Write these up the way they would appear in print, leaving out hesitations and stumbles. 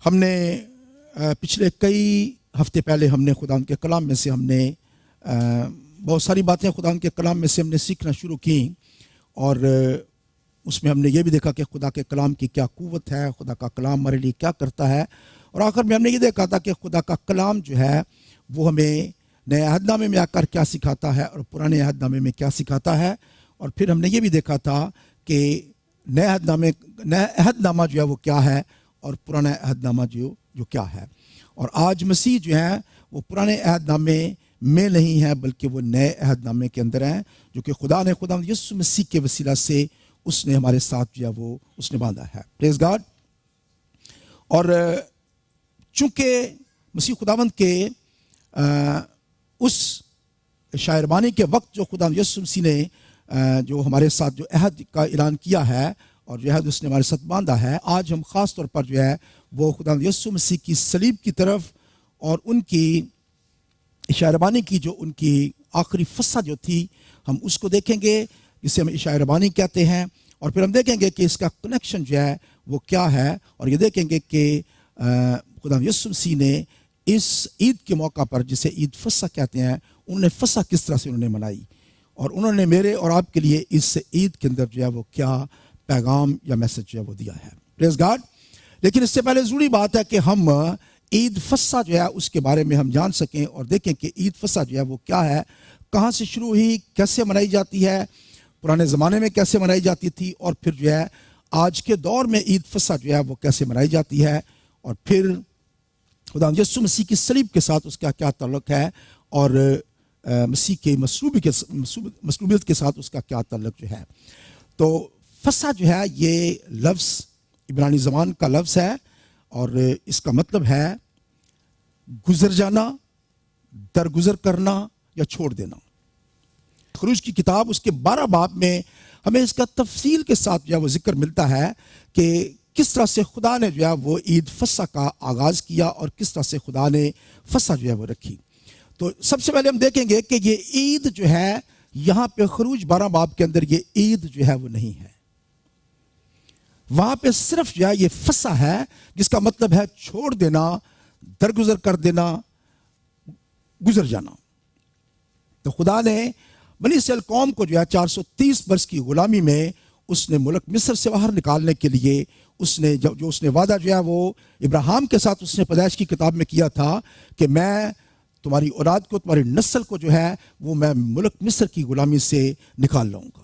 ہم نے پچھلے کئی ہفتے پہلے ہم نے خدا کے کلام میں سے ہم نے بہت ساری باتیں خدا کے کلام میں سے ہم نے سیکھنا شروع کی، اور اس میں ہم نے یہ بھی دیکھا کہ خدا کے کلام کی کیا قوت ہے، خدا کا کلام ہمارے لیے کیا کرتا ہے، اور آخر میں ہم نے یہ دیکھا تھا کہ خدا کا کلام جو ہے وہ ہمیں نئے عہد نامے میں آ کر کیا سکھاتا ہے اور پرانے عہد نامے میں کیا سکھاتا ہے. اور پھر ہم نے یہ بھی دیکھا تھا کہ نئے عہد نامہ جو ہے وہ کیا ہے اور پرانا عہد نامہ جو کیا ہے. اور آج مسیح جو ہے وہ پرانے عہد نامے میں نہیں ہے بلکہ وہ نئے عہد نامے کے اندر ہیں، جو کہ خدا یسوع مسیح کے وسیلہ سے اس نے ہمارے ساتھ جو ہے وہ اس نے باندھا ہے. پریز گاڈ. اور چونکہ مسیح خداوند کے اس شاعربانی کے وقت جو خدا یسوع مسیح نے جو ہمارے ساتھ جو عہد کا اعلان کیا ہے اور جو عہد اس نے ہمارے ساتھ باندھا ہے، آج ہم خاص طور پر جو ہے وہ خدا یسوع مسیح کی صلیب کی طرف اور ان کی شاعربانی کی جو ان کی آخری فصح جو تھی ہم اس کو دیکھیں گے، جسے ہم شاعربانی کہتے ہیں. اور پھر ہم دیکھیں گے کہ اس کا کنیکشن جو ہے وہ کیا ہے، اور یہ دیکھیں گے کہ خدا یسوع مسیح نے اس عید کے موقع پر جسے عید فصح کہتے ہیں، انہوں نے فصح کس طرح سے انہوں نے منائی، اور انہوں نے میرے اور آپ کے لیے اس عید کے اندر جو ہے وہ کیا پیغام یا میسج جو ہے وہ دیا ہے. پریز گاڈ. لیکن اس سے پہلے ضروری بات ہے کہ ہم عید فصح جو ہے اس کے بارے میں ہم جان سکیں اور دیکھیں کہ عید فصح جو ہے وہ کیا ہے، کہاں سے شروع ہوئی، کیسے منائی جاتی ہے، پرانے زمانے میں کیسے منائی جاتی تھی، اور پھر جو ہے آج کے دور میں عید فصح جو ہے وہ کیسے منائی جاتی ہے، اور پھر خدا یسوع مسیح کی صلیب کے ساتھ اس کا کیا تعلق ہے، اور مسیح کے مصلوبیت کے ساتھ اس کا کیا تعلق جو ہے. تو فصح جو ہے یہ لفظ عبرانی زبان کا لفظ ہے، اور اس کا مطلب ہے گزر جانا، درگزر کرنا یا چھوڑ دینا. خروج کی کتاب اس کے 12 باب میں ہمیں اس کا تفصیل کے ساتھ جو ہے وہ ذکر ملتا ہے کہ کس طرح سے خدا نے جو ہے وہ عید فصح کا آغاز کیا اور کس طرح سے خدا نے فصح جو ہے وہ رکھی. تو سب سے پہلے ہم دیکھیں گے کہ یہ عید جو ہے یہاں پہ خروج 12 باب کے اندر یہ عید جو ہے وہ نہیں ہے، وہاں پہ صرف جو ہے یہ فصح ہے، جس کا مطلب ہے چھوڑ دینا، درگزر کر دینا، گزر جانا. تو خدا نے بنی اسرائیل قوم کو جو ہے 430 برس کی غلامی میں اس نے ملک مصر سے باہر نکالنے کے لیے اس نے جو اس نے وعدہ جو ہے وہ ابراہیم کے ساتھ اس نے پیدائش کی کتاب میں کیا تھا کہ میں تمہاری اولاد کو، تمہاری نسل کو جو ہے وہ میں ملک مصر کی غلامی سے نکال لاؤں گا.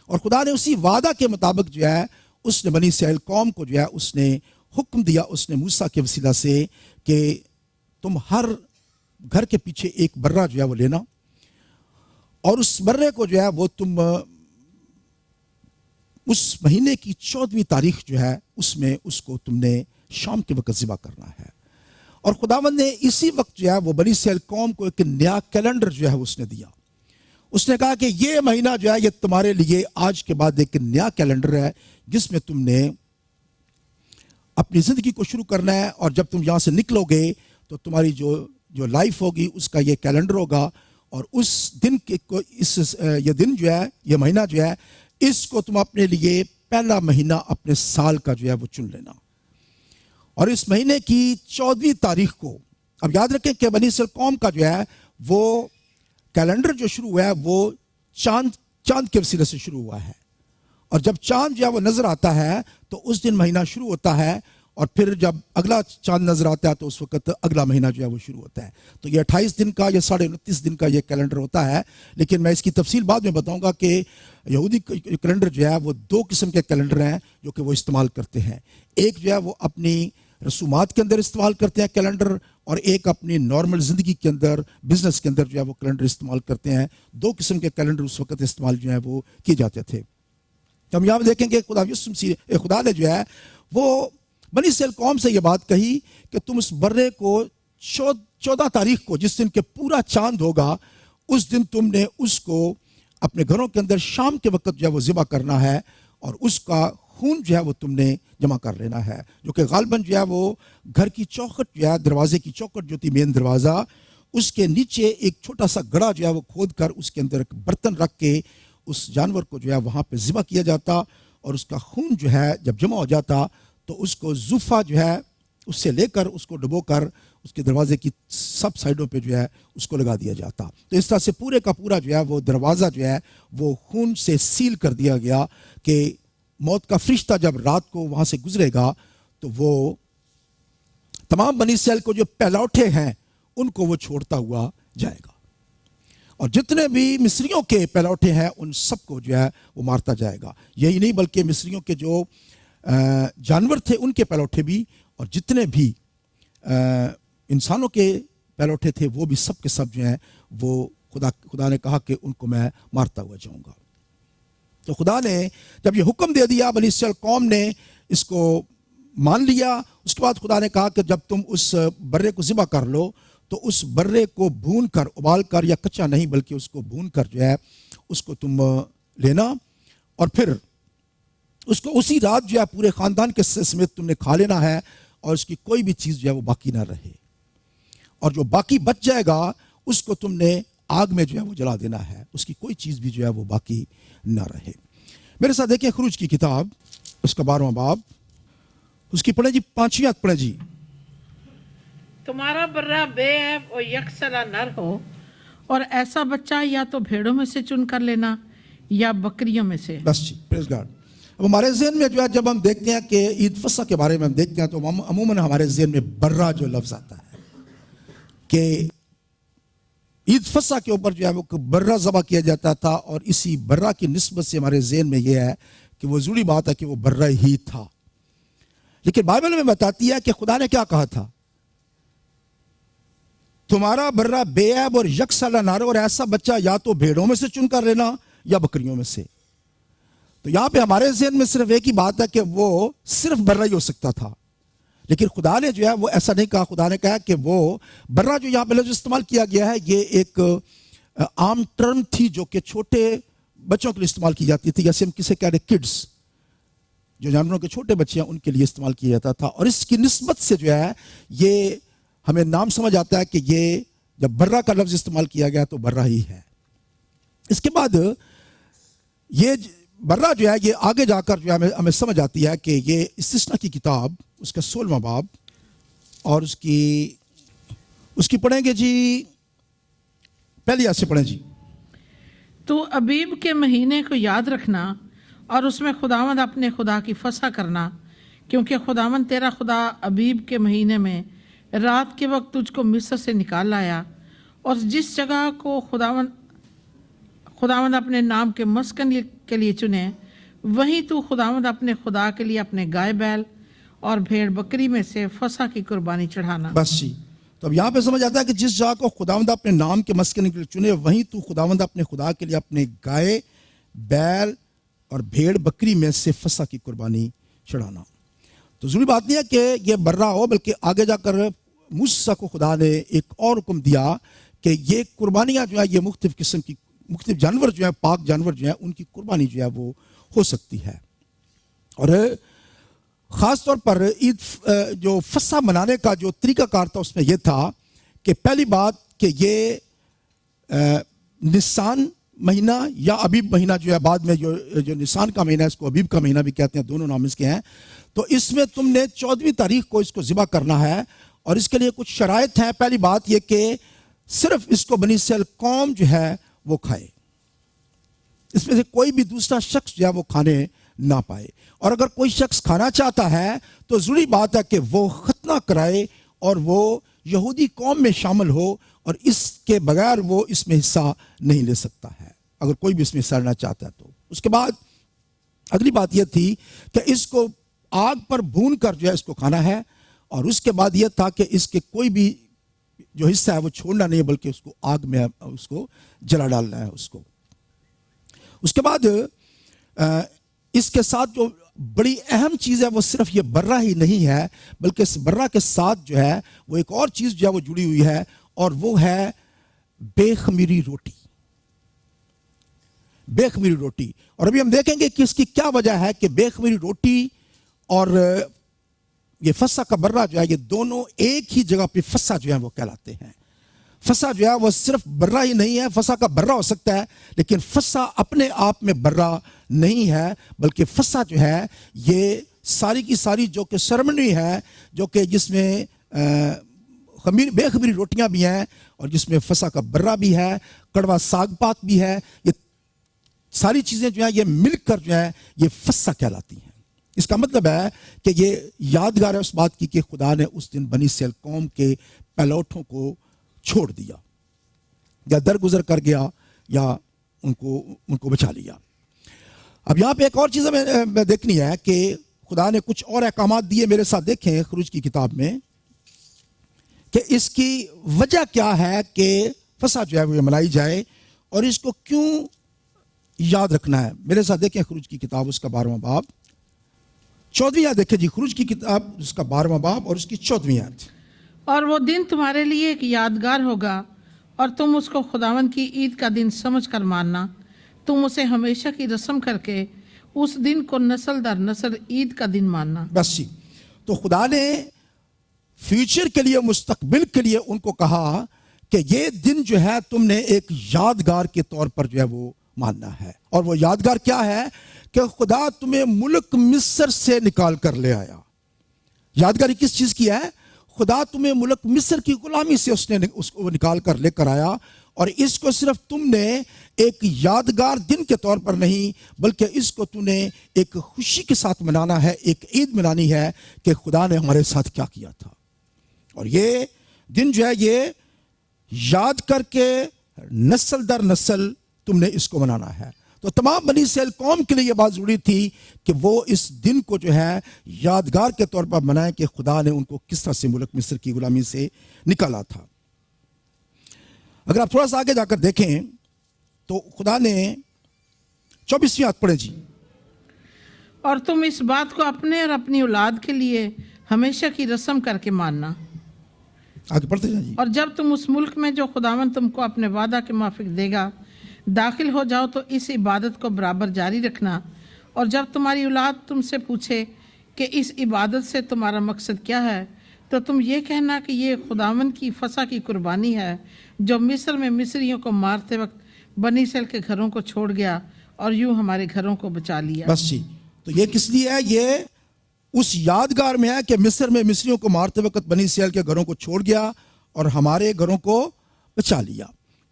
اور خدا نے اسی وعدہ کے مطابق جو ہے اس نے بنی اسرائیل قوم کو جو ہے اس نے حکم دیا، اس نے موسیٰ کے وسیلہ سے کہ تم ہر گھر کے پیچھے ایک برہ جو ہے وہ لینا، اور اس برے کو جو ہے وہ تم اس مہینے کی 14ویں تاریخ جو ہے اس میں اس کو تم نے شام کے وقت ذبح کرنا ہے. اور خداوند نے اسی وقت جو ہے وہ بنی اسرائیل قوم کو ایک نیا کیلنڈر جو ہے اس نے دیا. اس نے کہا کہ یہ مہینہ جو ہے یہ تمہارے لیے آج کے بعد ایک نیا کیلنڈر ہے جس میں تم نے اپنی زندگی کو شروع کرنا ہے، اور جب تم یہاں سے نکلو گے تو تمہاری جو لائف ہوگی اس کا یہ کیلنڈر ہوگا، اور اس دن یہ دن جو ہے یہ مہینہ جو ہے اس کو تم اپنے لیے پہلا مہینہ اپنے سال کا جو ہے وہ چن لینا. اور اس مہینے کی 14ویں تاریخ کو، اب یاد رکھیں کہ بنی اسرائیل قوم کا جو ہے وہ کیلنڈر جو شروع ہوا ہے وہ چاند کے وسیلے سے شروع ہوا ہے، اور جب چاند جو ہے وہ نظر آتا ہے تو اس دن مہینہ شروع ہوتا ہے، اور پھر جب اگلا چاند نظر آتا ہے تو اس وقت اگلا مہینہ جو ہے وہ شروع ہوتا ہے. تو یہ 28 دن کا یا 29.5 دن کا یہ کیلنڈر ہوتا ہے. لیکن میں اس کی تفصیل بعد میں بتاؤں گا کہ یہودی کیلنڈر جو ہے وہ 2 قسم کے کیلنڈر ہیں جو کہ وہ استعمال کرتے ہیں. ایک جو ہے وہ اپنی رسومات کے اندر استعمال کرتے ہیں کیلنڈر، اور ایک اپنی نارمل زندگی کے اندر، بزنس کے اندر جو ہے وہ کیلنڈر استعمال کرتے ہیں. 2 قسم کے کیلنڈر اس وقت استعمال جو ہے وہ کیے جاتے تھے. ہم یہاں دیکھیں گے خدا نے جو ہے وہ بنی اسرائیل قوم سے یہ بات کہی کہ تم اس برے کو 14 تاریخ کو، جس دن کے پورا چاند ہوگا، اس دن تم نے اس کو اپنے گھروں کے اندر شام کے وقت جو ہے وہ ذبح کرنا ہے، اور اس کا خون جو ہے وہ تم نے جمع کر لینا ہے، جو کہ غالباً جو ہے وہ گھر کی چوکھٹ جو ہے، دروازے کی چوکھٹ جو تھی مین دروازہ، اس کے نیچے ایک چھوٹا سا گڑھا جو ہے وہ کھود کر اس کے اندر ایک برتن رکھ کے اس جانور کو جو ہے وہاں پہ ذبح کیا جاتا، اور اس کا خون جو ہے جب جمع ہو جاتا تو اس کو زوفہ جو ہے اس سے لے کر اس کو ڈبو کر اس کے دروازے کی سب سائڈوں پہ جو ہے اس کو لگا دیا جاتا. تو اس طرح سے پورے کا پورا جو ہے وہ دروازہ جو ہے وہ خون سے سیل کر دیا گیا کہ موت کا فرشتہ جب رات کو وہاں سے گزرے گا تو وہ تمام بنی اسرائیل کو جو پہلوٹے ہیں ان کو وہ چھوڑتا ہوا جائے گا, اور جتنے بھی مصریوں کے پہلوٹے ہیں ان سب کو جو ہے وہ مارتا جائے گا. یہی نہیں بلکہ مصریوں کے جو جانور تھے ان کے پہلوٹے بھی, اور جتنے بھی انسانوں کے پہلوٹے تھے وہ بھی سب کے سب جو ہیں وہ خدا نے کہا کہ ان کو میں مارتا ہوا جاؤں گا. تو خدا نے جب یہ حکم دے دیا, بنی اسرائیل قوم نے اس کو مان لیا. اس کے بعد خدا نے کہا کہ جب تم اس برے کو ذبح کر لو تو اس برے کو بھون کر, ابال کر یا کچا نہیں بلکہ اس کو بھون کر جو ہے اس کو تم لینا, اور پھر اس کو اسی رات جو ہے پورے خاندان کے سمیت تم نے کھا لینا ہے, اور اس کی کوئی بھی چیز جو ہے وہ باقی نہ رہے, اور جو باقی بچ جائے گا اس کو تم نے آگ میں جو ہے وہ جلا دینا ہے, اس کی کوئی چیز بھی جو ہے وہ باقی نہ رہے. میرے ساتھ دیکھیں خروج کی کتاب اس کا 12واں باب, اس کی پڑھیں جی 5ویں آیت پڑھیں جی. تمہارا برہ بے عیب اور یکسلا نر ہو, اور ایسا بچہ یا تو بھیڑوں میں سے چن کر لینا یا بکریوں میں سے. بس جی, پریز گاڈ. اب ہمارے ذہن میں جو ہے جب ہم دیکھتے ہیں کہ عید فصح کے بارے میں ہم دیکھتے ہیں تو عموماً ہمارے ذہن میں برہ جو لفظ آتا ہے کہ عید فصح کے اوپر جو ہے وہ برہ ذبح کیا جاتا تھا, اور اسی برہ کی نسبت سے ہمارے ذہن میں یہ ہے کہ وہ ضروری بات ہے کہ وہ برہ ہی تھا. لیکن بائبل میں بتاتی ہے کہ خدا نے کیا کہا تھا, تمہارا برہ بے عیب اور یکساں نہ ہو, اور ایسا بچہ یا تو بھیڑوں میں سے چن کر لینا یا بکریوں میں سے. تو یہاں پہ ہمارے ذہن میں صرف ایک ہی بات ہے کہ وہ صرف برہ ہی ہو سکتا تھا, لیکن خدا نے جو ہے وہ ایسا نہیں کہا. خدا نے کہا کہ وہ برہ جو یہاں پہ لفظ استعمال کیا گیا ہے یہ ایک عام ٹرم تھی جو کہ چھوٹے بچوں کے لیے استعمال کی جاتی تھی, جیسے ہم کسے کہہ رہے کڈز, جو جانوروں کے چھوٹے بچے ہیں ان کے لیے استعمال کیا جاتا تھا. اور اس کی نسبت سے جو ہے یہ ہمیں نام سمجھ آتا ہے کہ یہ جب برہ کا لفظ استعمال کیا گیا تو برہ ہی ہے. اس کے بعد یہ برہ جو ہے یہ آگے جا کر جو ہے ہمیں سمجھ آتی ہے کہ یہ استثنا کی کتاب اس کا 16واں باب, اور اس کی پڑھیں گے جی پہلی آیت سے پڑھیں جی. تو ابیب کے مہینے کو یاد رکھنا اور اس میں خداوند اپنے خدا کی فصح کرنا, کیونکہ خداوند تیرا خدا ابیب کے مہینے میں رات کے وقت تجھ کو مصر سے نکال لایا, اور جس جگہ کو خداوند اپنے نام کے مسکن کے لیے چنے وہیں تو خداوند اپنے خدا کے لیے اپنے گائے بیل اور بھیڑ بکری میں سے فصح کی قربانی چڑھانا. بس جی, تو اب یہاں پہ سمجھ آتا ہے کہ جس جگہ کو خداوند اپنے نام کے مسکن کے لیے چنے وہیں تو خداوند اپنے خدا کے لیے اپنے گائے بیل اور بھیڑ بکری میں سے فصح کی قربانی چڑھانا. تو ضروری بات نہیں ہے کہ یہ برہ ہو, بلکہ آگے جا کر موسیٰ کو خدا نے ایک اور حکم دیا کہ یہ قربانیاں جو ہے یہ مختلف قسم کی مختلف جانور جو ہیں, پاک جانور جو ہیں, ان کی قربانی جو ہے وہ ہو سکتی ہے. اور خاص طور پر عید جو فصح منانے کا جو طریقہ کار تھا اس میں یہ تھا کہ پہلی بات کہ یہ نسان مہینہ یا ابیب مہینہ جو ہے بعد میں جو نسان کا مہینہ ہے اس کو ابیب کا مہینہ بھی کہتے ہیں, دونوں نام اس کے ہیں. تو اس میں تم نے 14ویں تاریخ کو اس کو ذبح کرنا ہے, اور اس کے لیے کچھ شرائط ہیں. پہلی بات یہ کہ صرف اس کو بنی اسرائیل قوم جو ہے وہ کھائے, اس میں سے کوئی بھی دوسرا شخص جو ہے وہ کھانے نہ پائے. اور اگر کوئی شخص کھانا چاہتا ہے تو ضروری بات ہے کہ وہ ختنہ کرائے اور وہ یہودی قوم میں شامل ہو, اور اس کے بغیر وہ اس میں حصہ نہیں لے سکتا ہے اگر کوئی بھی اس میں حصہ لینا چاہتا ہے. تو اس کے بعد اگلی بات یہ تھی کہ اس کو آگ پر بھون کر جو ہے اس کو کھانا ہے, اور اس کے بعد یہ تھا کہ اس کے کوئی بھی جو حصہ ہے وہ چھوڑنا نہیں بلکہ اس کو آگ میں اس کو جلا ڈالنا ہے اس کو. اس کے بعد اس کے ساتھ جو بڑی اہم چیز ہے وہ صرف یہ برہ ہی نہیں ہے, بلکہ اس برہ کے ساتھ جو ہے وہ ایک اور چیز جو ہے وہ جڑی ہوئی ہے, اور وہ ہے بے خمیری روٹی. بے خمیری روٹی, اور ابھی ہم دیکھیں گے کہ اس کی کیا وجہ ہے کہ بے خمیری روٹی اور یہ فصح کا برہ جو ہے یہ دونوں ایک ہی جگہ پہ فصح جو ہے وہ کہلاتے ہیں. فصح جو ہے وہ صرف برہ ہی نہیں ہے, فصح کا برہ ہو سکتا ہے لیکن فصح اپنے آپ میں برہ نہیں ہے, بلکہ فصح جو ہے یہ ساری کی ساری جو کہ سرمنی ہے، جو کہ جس میں بے خمیری روٹیاں بھی ہیں اور جس میں فسح کا برہ بھی ہے، کڑوا ساگ پات بھی ہے، یہ ساری چیزیں جو ہیں یہ مل کر جو ہیں یہ فسح کہلاتی ہیں۔ اس کا مطلب ہے کہ یہ یادگار ہے اس بات کی کہ خدا نے اس دن بنی اسرائیل قوم کے پہلوٹوں کو چھوڑ دیا، یا درگزر کر گیا، یا ان کو بچا لیا۔ اب یہاں پہ ایک اور چیز ہمیں دیکھنی ہے کہ خدا نے کچھ اور احکامات دیے، میرے ساتھ دیکھیں خروج کی کتاب میں، کہ اس کی وجہ کیا ہے کہ فسح جو ہے وہ منائی جائے اور اس کو کیوں یاد رکھنا ہے۔ میرے ساتھ دیکھیں خروج کی کتاب اس کا 12واں باب 14ویں آیت دیکھیں جی، خروج کی کتاب اس کا 12واں باب اور اس کی 14ویں آیت۔ اور وہ دن تمہارے لیے ایک یادگار ہوگا اور تم اس کو خداوند کی عید کا دن سمجھ کر ماننا، تم اسے ہمیشہ کی رسم کر کے اس دن کو نسل در نسل عید کا دن ماننا۔ بس جی، تو خدا نے فیوچر کے لیے، مستقبل کے لیے ان کو کہا کہ یہ دن جو ہے تم نے ایک یادگار کے طور پر جو ہے وہ ماننا ہے۔ اور وہ یادگار کیا ہے کہ خدا تمہیں ملک مصر سے نکال کر لے آیا۔ یادگاری کس چیز کی ہے؟ خدا تمہیں ملک مصر کی غلامی سے اس کو نکال کر لے کر آیا، اور اس کو صرف تم نے ایک یادگار دن کے طور پر نہیں بلکہ اس کو تم نے ایک خوشی کے ساتھ منانا ہے، ایک عید منانی ہے کہ خدا نے ہمارے ساتھ کیا کیا تھا۔ اور یہ دن جو ہے یہ یاد کر کے نسل در نسل تم نے اس کو منانا ہے۔ تو تمام بنی اسرائیل قوم کے لیے یہ بات ضروری تھی کہ وہ اس دن کو جو ہے یادگار کے طور پر منائیں کہ خدا نے ان کو کس طرح سے ملک مصر کی غلامی سے نکالا تھا۔ اگر آپ تھوڑا سا آگے جا کر دیکھیں تو خدا نے 24ویں آیت پڑھیں جی۔ اور تم اس بات کو اپنے اور اپنی اولاد کے لیے ہمیشہ کی رسم کر کے ماننا، آگے پڑھتے جائیں جی۔ اور جب تم اس ملک میں جو خداوند تم کو اپنے وعدہ کے موافق دے گا داخل ہو جاؤ تو اس عبادت کو برابر جاری رکھنا، اور جب تمہاری اولاد تم سے پوچھے کہ اس عبادت سے تمہارا مقصد کیا ہے تو تم یہ کہنا کہ یہ خداوند کی فسح کی قربانی ہے جو مصر میں مصریوں کو مارتے وقت بنی اسرائیل کے گھروں کو چھوڑ گیا اور یوں ہمارے گھروں کو بچا لیا۔ بس جی، تو یہ کس لیے ہے؟ یہ اس یادگار میں ہے کہ مصر میں مصریوں کو مارتے وقت بنی اسرائیل کے گھروں کو چھوڑ گیا اور ہمارے گھروں کو بچا لیا۔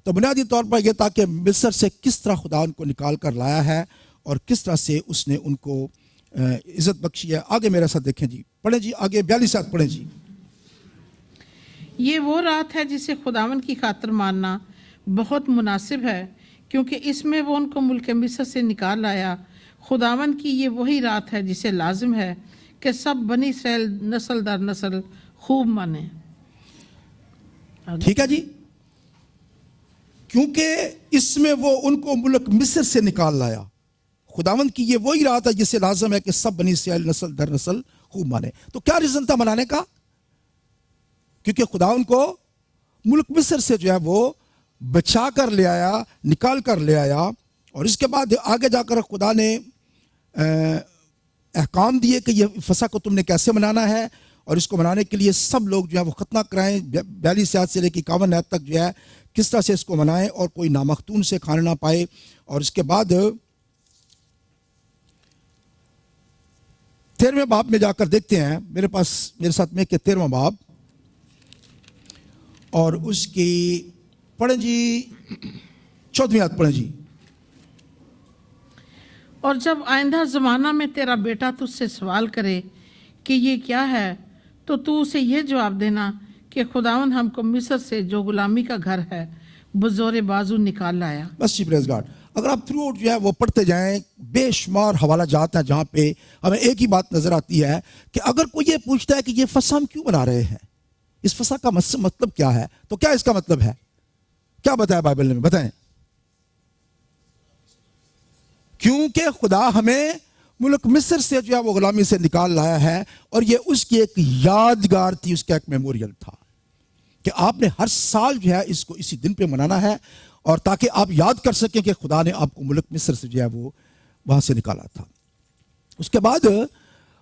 تو بنیادی طور پر یہ تھا کہ مصر سے کس طرح خدا ان کو نکال کر لایا ہے اور کس طرح سے اس نے ان کو عزت بخشی ہے۔ آگے میرے ساتھ دیکھیں جی، پڑھیں جی آگے 42 آیت پڑھیں جی۔ یہ وہ رات ہے جسے خداوند کی خاطر ماننا بہت مناسب ہے، کیونکہ اس میں وہ ان کو ملک مصر سے نکال لایا۔ خداوند کی یہ وہی رات ہے جسے لازم ہے کہ سب بنی اسرائیل نسل در نسل خوب مانیں۔ ٹھیک ہے جی، کیونکہ اس میں وہ ان کو ملک مصر سے نکال لایا۔ خداوند کی یہ وہی رات ہے جسے لازم ہے کہ سب بنی اسرائیل نسل در نسل خوب مانے۔ تو کیا ریزن تھا منانے کا؟ کیونکہ خدا ان کو ملک مصر سے جو ہے وہ بچا کر لے آیا، نکال کر لے آیا، اور اس کے بعد آگے جا کر خدا نے احکام دیے کہ یہ فسح کو تم نے کیسے منانا ہے، اور اس کو منانے کے لیے سب لوگ جو ہے وہ ختنہ کرائیں، 42 آیت سے لے کے 51 آیت تک جو ہے کس طرح سے اس کو منائیں اور کوئی نامختون سے کھانا نہ پائے۔ اور اس کے بعد 13ویں باب میں جا کر دیکھتے ہیں، میرے ساتھ میں کہ 13واں باب اور اس کی پڑھیں جی 14ویں آیت پڑھیں جی۔ اور جب آئندہ زمانہ میں تیرا بیٹا تجھ سے سوال کرے کہ یہ کیا ہے تو تو اسے یہ جواب دینا کہ خداوند ہم کو مصر سے جو غلامی کا گھر ہے بزور بازو نکال لایا۔ بس جی، پریز گاڈ۔ اگر آپ تھرو آؤٹ جو ہے وہ پڑھتے جائیں، بے شمار حوالہ جات ہیں جہاں پہ ہمیں ایک ہی بات نظر آتی ہے کہ اگر کوئی یہ پوچھتا ہے کہ یہ فسح ہم کیوں بنا رہے ہیں، اس فسح کا مطلب کیا ہے، تو کیا اس کا مطلب ہے؟ کیا بتایا بائبل نے؟ بتائیں۔ کیونکہ خدا ہمیں ملک مصر سے جو ہے وہ غلامی سے نکال لایا ہے، اور یہ اس کی ایک یادگار تھی، اس کا ایک میموریل تھا کہ آپ نے ہر سال جو ہے اس کو اسی دن پہ منانا ہے، اور تاکہ آپ یاد کر سکیں کہ خدا نے آپ کو ملک مصر سے جو ہے وہ وہاں سے نکالا تھا۔ اس کے بعد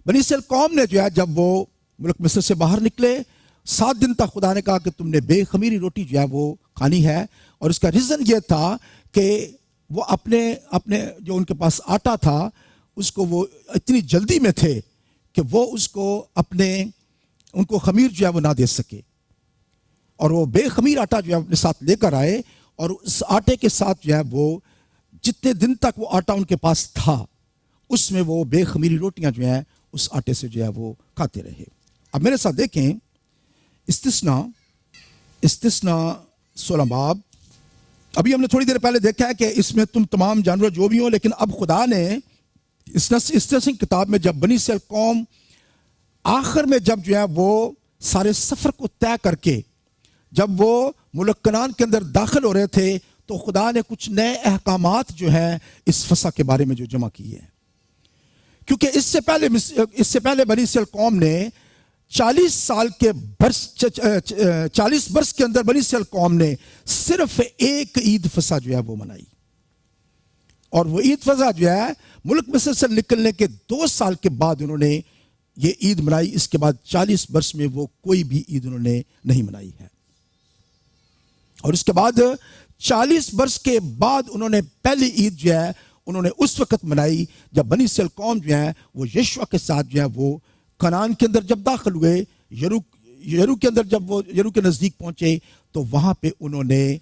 بنی اسرائیل قوم نے جو ہے جب وہ ملک مصر سے باہر نکلے، 7 دن تک خدا نے کہا کہ تم نے بے خمیری روٹی جو ہے وہ کھانی ہے، اور اس کا ریزن یہ تھا کہ وہ اپنے جو ان کے پاس آٹا تھا اس کو وہ اتنی جلدی میں تھے کہ وہ اس کو ان کو خمیر جو ہے وہ نہ دے سکے، اور وہ بے خمیر آٹا جو ہے اپنے ساتھ لے کر آئے، اور اس آٹے کے ساتھ جو ہے وہ جتنے دن تک وہ آٹا ان کے پاس تھا اس میں وہ بے خمیری روٹیاں جو ہیں اس آٹے سے جو ہے وہ کھاتے رہے۔ اب میرے ساتھ دیکھیں استثنا 16 باب۔ ابھی ہم نے تھوڑی دیر پہلے دیکھا ہے کہ اس میں تم تمام جانور جو بھی ہوں، لیکن اب خدا نے استثنا کتاب میں جب بنی اسرائیل قوم آخر میں جب جو ہے وہ سارے سفر کو طے کر کے جب وہ ملک کنعان کے اندر داخل ہو رہے تھے تو خدا نے کچھ نئے احکامات جو ہیں اس فسح کے بارے میں جو جمع کیے ہیں، کیونکہ اس سے پہلے بنی اسرائیل قوم نے 40 برس کے اندر بنی اسرائیل قوم نے صرف ایک عید فسح جو ہے وہ منائی، اور وہ عید فسح جو ہے ملک مصر سے نکلنے کے 2 سال کے بعد انہوں نے یہ عید منائی۔ اس کے بعد 40 برس میں وہ کوئی بھی عید انہوں نے نہیں منائی ہے، اور اس کے بعد 40 برس کے بعد انہوں نے پہلی عید جو ہے انہوں نے اس وقت منائی جب بنی اسرائیل قوم جو ہے وہ یشوع کے ساتھ جو ہے وہ کنعان کے اندر جب داخل ہوئے، یرو کے اندر جب وہ یرو کے نزدیک پہنچے تو وہاں پہ انہوں نے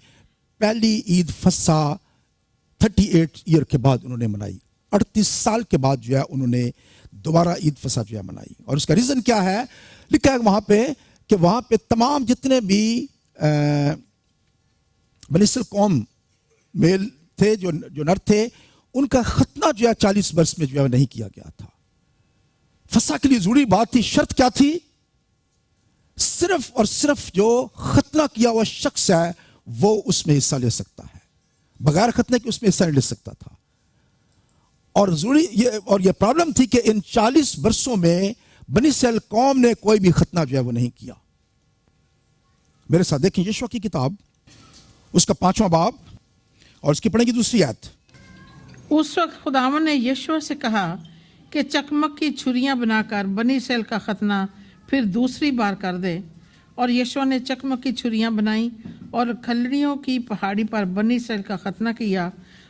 پہلی عید فسح 38 ایئر کے بعد انہوں نے منائی، 38 سال کے بعد جو ہے انہوں نے دوبارہ عید فسح جو ہے منائی۔ اور اس کا ریزن کیا ہے؟ لکھا ہے وہاں پہ کہ وہاں پہ تمام جتنے بھی بنی اسرائیل قوم میل تھے جو نر تھے ان کا ختنہ جو ہے 40 برس میں جو ہے نہیں کیا گیا تھا۔ فسح کے لیے ضروری بات تھی، شرط کیا تھی؟ صرف اور صرف جو ختنہ کیا ہوا شخص ہے وہ اس میں حصہ لے سکتا ہے، بغیر ختنے کے اس میں حصہ نہیں لے سکتا تھا۔ اور یہ پرابلم تھی کہ ان 40 برسوں میں بنی اسرائیل قوم نے کوئی بھی ختنہ جو ہے وہ نہیں کیا۔ میرے ساتھ دیکھیں یشوع کی کتاب اس کا 5واں باب اور اس کی پڑھیں گی 2 آیت۔ اس وقت خداوند نے یشوع سے کہا کہ چکمک کی چھریاں بنا کر بنی اسرائیل کا ختنہ پھر دوسری بار کر دے، اور یشوع نے چکمک کی چھریاں بنائیں اور کھلڑیوں کی پہاڑی پر بنی اسرائیل کا ختنہ کیا،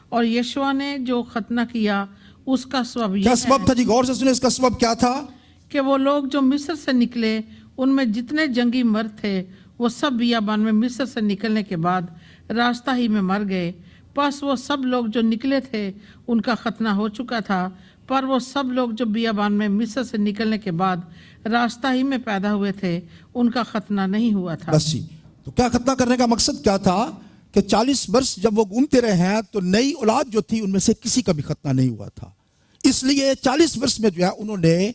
اور یشوع نے جو ختنہ کیا اس کا سبب یہ کیا سبب تھا جی؟ غور سے سنیں، اس کا سبب کیا تھا؟ کہ وہ لوگ جو مصر سے نکلے ان میں جتنے جنگی مرد تھے وہ سب بیابان میں مصر سے نکلنے کے بعد راستہ ہی میں مر گئے۔ پس وہ سب لوگ جو نکلے تھے ان کا ختنہ ہو چکا تھا، پر وہ سب لوگ جو بیابان میں مصر سے نکلنے کے بعد راستہ ہی میں پیدا ہوئے تھے ان کا ختنہ نہیں ہوا تھا۔ بس جی، تو کیا ختنہ کرنے کا مقصد کیا تھا؟ کہ 40 برس جب وہ گھومتے رہے ہیں تو نئی اولاد جو تھی ان میں سے کسی کا بھی ختنہ نہیں ہوا تھا، اس لیے 40 برس میں جو ہے انہوں نے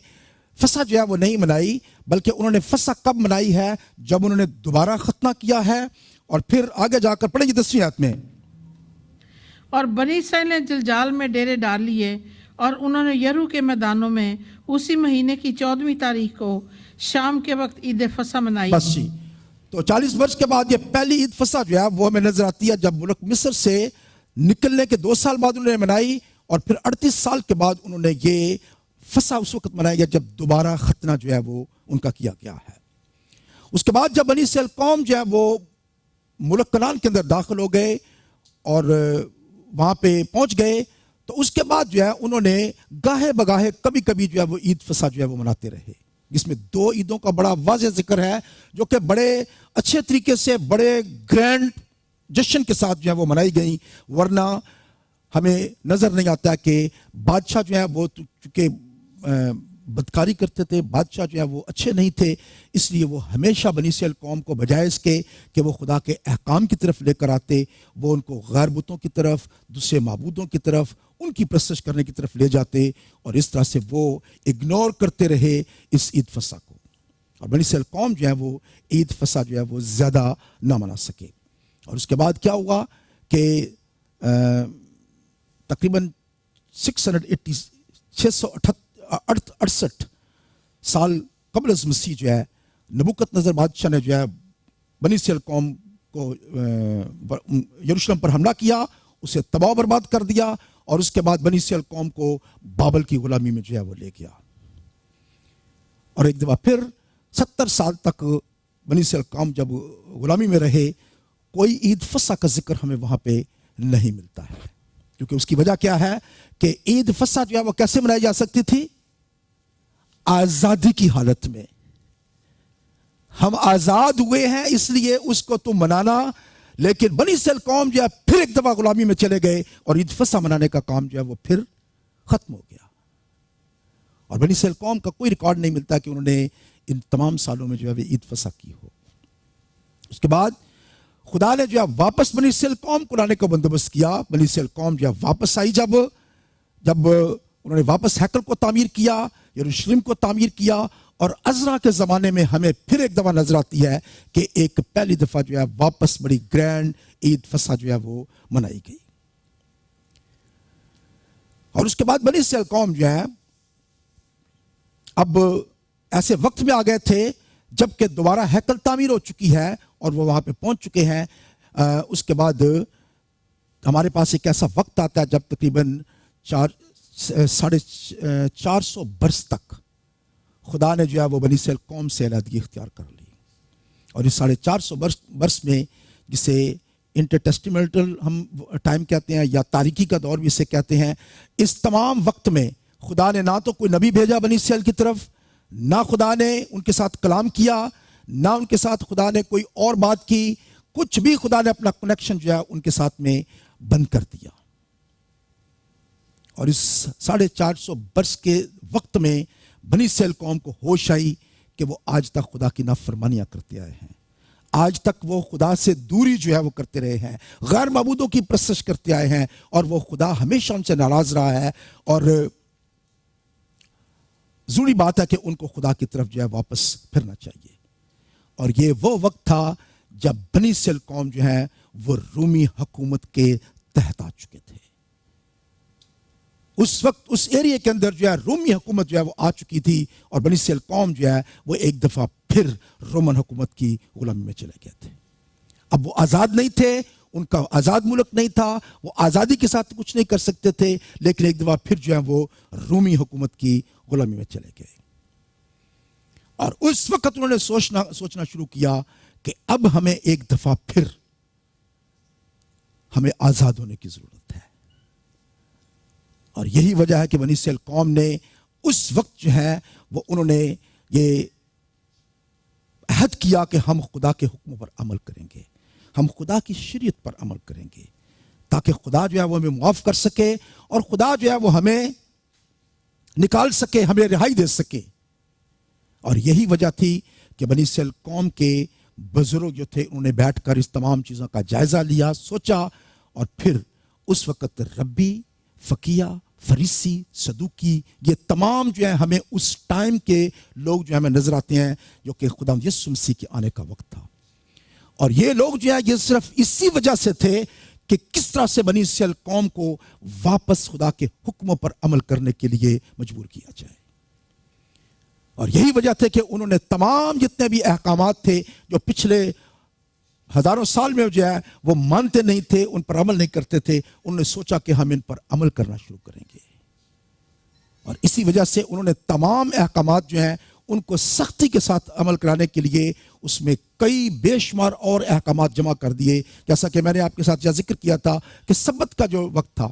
فسح جو ہے وہ نہیں منائی، بلکہ انہوں نے فسح کب منائی ہے؟ جب انہوں نے دوبارہ ختنہ کیا ہے۔ اور پھر آگے جا کر پڑھیں گے 10ویں آیت میں۔ اور بنی اسرائیل نے جلجال میں ڈیرے ڈال لیے، اور انہوں نے یرو کے میدانوں میں اسی مہینے کی 14ویں تاریخ کو شام کے وقت عید فسح منائی۔ بس جی، تو 40 برس کے بعد یہ پہلی عید فسح جو ہے وہ ہمیں نظر آتی ہے جب ملک مصر سے نکلنے کے 2 سال بعد انہوں نے منائی، اور پھر 38 سال کے بعد انہوں نے یہ فسح اس وقت منائی گیا جب دوبارہ ختنہ جو ہے وہ ان کا کیا گیا ہے۔ اس کے بعد جب بنی اسرائیل قوم جو ہے وہ ملک کنعان کے اندر داخل ہو گئے اور وہاں پہ پہنچ گئے تو اس کے بعد جو ہے انہوں نے گاہے بگاہے کبھی کبھی جو ہے وہ عید فسح جو ہے وہ مناتے رہے، جس میں 2 عیدوں کا بڑا واضح ذکر ہے جو کہ بڑے اچھے طریقے سے بڑے گرینڈ جشن کے ساتھ جو ہے وہ منائی گئیں، ورنہ ہمیں نظر نہیں آتا کہ بادشاہ جو ہے وہ چونکہ بدکاری کرتے تھے، بادشاہ جو ہے وہ اچھے نہیں تھے، اس لیے وہ ہمیشہ بنی اسرائیل قوم کو بجائے اس کے کہ وہ خدا کے احکام کی طرف لے کر آتے، وہ ان کو غیر بتوں کی طرف، دوسرے معبودوں کی طرف، ان کی پرستش کرنے کی طرف لے جاتے، اور اس طرح سے وہ اگنور کرتے رہے اس عید فسح کو، اور بنی اسرائیل قوم جو ہے وہ عید فسح جو ہے وہ زیادہ نہ منا سکے۔ اور اس کے بعد کیا ہوا کہ تقریباً 668 سال قبل از مسیح جو ہے نبوکت نظر بادشاہ نے جو ہے بنی اسرائیل قوم کو یروشلم پر حملہ کیا، اسے تباہ و برباد کر دیا، اور اس کے بعد بنی اسرائیل قوم کو بابل کی غلامی میں جو ہے وہ لے گیا، اور ایک دفعہ پھر 70 سال تک بنی اسرائیل قوم جب غلامی میں رہے، کوئی عید فسح کا ذکر ہمیں وہاں پہ نہیں ملتا ہے، کیونکہ اس کی وجہ کیا ہے کہ عید فسح جو ہے وہ کیسے منائی جا سکتی تھی؟ آزادی کی حالت میں. ہم آزاد ہوئے ہیں اس لیے اس کو تو منانا. لیکن بنی اسرائیل قوم جو ہے پھر ایک دفعہ غلامی میں چلے گئے اور عید فصح منانے کا کام جو ہے وہ پھر ختم ہو گیا. اور بنی اسرائیل قوم کا کوئی ریکارڈ نہیں ملتا کہ انہوں نے ان تمام سالوں میں جو ہے عید فصح کی ہو. اس کے بعد خدا نے جو ہے واپس بنی اسرائیل قوم کو لانے کا بندوبست کیا. بنی اسرائیل قوم جو ہے واپس آئی. جب انہوں نے واپس ہیکل کو تعمیر کیا, یروشلم کو تعمیر کیا, اور عزرا کے زمانے میں ہمیں پھر ایک دفعہ نظر آتی ہے کہ ایک پہلی دفعہ جو ہے واپس بڑی گرینڈ عید فصح جو ہے وہ منائی گئی. اور اس کے بعد بنی اسرائیل قوم جو ہے اب ایسے وقت میں آ گئے تھے جب کہ دوبارہ ہیکل تعمیر ہو چکی ہے اور وہ وہاں پہ پہنچ چکے ہیں. اس کے بعد ہمارے پاس ایک ایسا وقت آتا ہے جب تقریباً 450 برس تک خدا نے جو ہے وہ بنی اسرائیل قوم سے علیحدگی اختیار کر لی. اور اس 450 برس میں, جسے انٹرٹیسٹیمنٹل ہم ٹائم کہتے ہیں یا تاریکی کا دور بھی اسے کہتے ہیں, اس تمام وقت میں خدا نے نہ تو کوئی نبی بھیجا بنی اسرائیل کی طرف, نہ خدا نے ان کے ساتھ کلام کیا, نہ ان کے ساتھ خدا نے کوئی اور بات کی. کچھ بھی خدا نے اپنا کنیکشن جو ہے ان کے ساتھ میں بند کر دیا. اور اس 450 برس کے وقت میں بنی اسرائیل قوم کو ہوش آئی کہ وہ آج تک خدا کی نافرمانیاں کرتے آئے ہیں. آج تک وہ خدا سے دوری جو ہے وہ کرتے رہے ہیں, غیر معبودوں کی پرستش کرتے آئے ہیں, اور وہ خدا ہمیشہ ان سے ناراض رہا ہے. اور ضروری بات ہے کہ ان کو خدا کی طرف جو ہے واپس پھرنا چاہیے. اور یہ وہ وقت تھا جب بنی اسرائیل قوم جو ہے وہ رومی حکومت کے تحت آ چکے تھے. اس وقت اس ایریا کے اندر جو ہے رومی حکومت جو ہے وہ آ چکی تھی, اور بنی اسرائیل قوم جو ہے وہ ایک دفعہ پھر رومن حکومت کی غلامی میں چلے گئے تھے. اب وہ آزاد نہیں تھے, ان کا آزاد ملک نہیں تھا, وہ آزادی کے ساتھ کچھ نہیں کر سکتے تھے, لیکن ایک دفعہ پھر جو ہے وہ رومی حکومت کی غلامی میں چلے گئے. اور اس وقت انہوں نے سوچنا شروع کیا کہ اب ہمیں ایک دفعہ پھر ہمیں آزاد ہونے کی ضرورت ہے. اور یہی وجہ ہے کہ بنی اسرائیل قوم نے اس وقت جو ہے وہ انہوں نے یہ عہد کیا کہ ہم خدا کے حکموں پر عمل کریں گے, ہم خدا کی شریعت پر عمل کریں گے, تاکہ خدا جو ہے وہ ہمیں معاف کر سکے, اور خدا جو ہے وہ ہمیں نکال سکے, ہمیں رہائی دے سکے. اور یہی وجہ تھی کہ بنی اسرائیل قوم کے بزرگ جو تھے انہوں نے بیٹھ کر اس تمام چیزوں کا جائزہ لیا, سوچا, اور پھر اس وقت ربی, فقیہ, فریسی, صدوقی, یہ تمام جو ہے ہمیں اس ٹائم کے لوگ جو ہمیں نظر آتے ہیں جو کہ خدا یسوع مسیح کے آنے کا وقت تھا. اور یہ لوگ جو ہے یہ صرف اسی وجہ سے تھے کہ کس طرح سے بنی اسرائیل قوم کو واپس خدا کے حکموں پر عمل کرنے کے لیے مجبور کیا جائے. اور یہی وجہ تھے کہ انہوں نے تمام جتنے بھی احکامات تھے جو پچھلے ہزاروں سال میں جو ہے وہ مانتے نہیں تھے, ان پر عمل نہیں کرتے تھے, انہوں نے سوچا کہ ہم ان پر عمل کرنا شروع کریں گے. اور اسی وجہ سے انہوں نے تمام احکامات جو ہیں ان کو سختی کے ساتھ عمل کرانے کے لیے اس میں کئی بے شمار اور احکامات جمع کر دیے. جیسا کہ میں نے آپ کے ساتھ ذکر کیا تھا کہ سبت کا جو وقت تھا,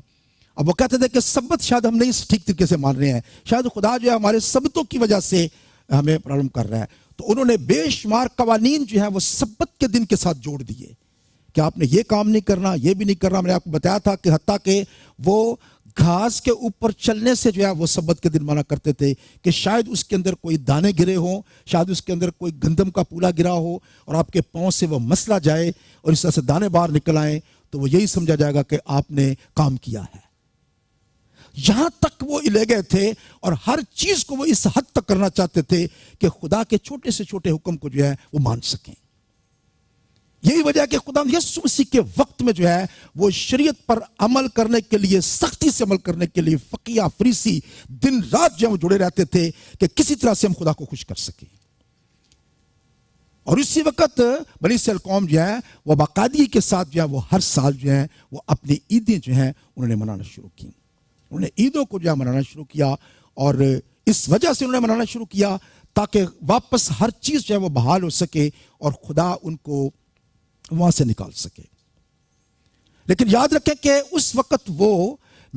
اب وہ کہتے تھے کہ سبت شاید ہم نہیں ٹھیک طریقے سے مان رہے ہیں, شاید خدا جو ہے ہمارے سبتوں کی وجہ سے ہمیں پرابلم کر رہا ہے. تو انہوں نے بے شمار قوانین جو ہیں وہ سبت کے دن کے ساتھ جوڑ دیے کہ آپ نے یہ کام نہیں کرنا, یہ بھی نہیں کرنا. میں نے آپ کو بتایا تھا کہ حتیٰ کہ وہ گھاس کے اوپر چلنے سے جو ہے وہ سبت کے دن منع کرتے تھے کہ شاید اس کے اندر کوئی دانے گرے ہوں, شاید اس کے اندر کوئی گندم کا پولا گرا ہو اور آپ کے پاؤں سے وہ مسلا جائے اور اس طرح سے دانے باہر نکل آئیں, تو وہ یہی سمجھا جائے گا کہ آپ نے کام کیا ہے. یہاں تک وہ لے گئے تھے اور ہر چیز کو وہ اس حد تک کرنا چاہتے تھے کہ خدا کے چھوٹے سے چھوٹے حکم کو جو ہے وہ مان سکیں. یہی وجہ ہے کہ خدا یسوع مسیح کے وقت میں جو ہے وہ شریعت پر عمل کرنے کے لیے, سختی سے عمل کرنے کے لیے فقیہ, فریسی دن رات جو ہے وہ جڑے رہتے تھے کہ کسی طرح سے ہم خدا کو خوش کر سکیں. اور اسی وقت بنی اسرائیل قوم جو ہے وہ باقاعدگی کے ساتھ جو ہے وہ ہر سال جو ہے وہ اپنی عیدیں جو ہیں انہوں نے منانا شروع کی. انہوں نے عیدوں کو جو ہے منانا شروع کیا, اور اس وجہ سے انہوں نے منانا شروع کیا تاکہ واپس ہر چیز جو ہے وہ بحال ہو سکے اور خدا ان کو وہاں سے نکال سکے. لیکن یاد رکھیں کہ اس وقت وہ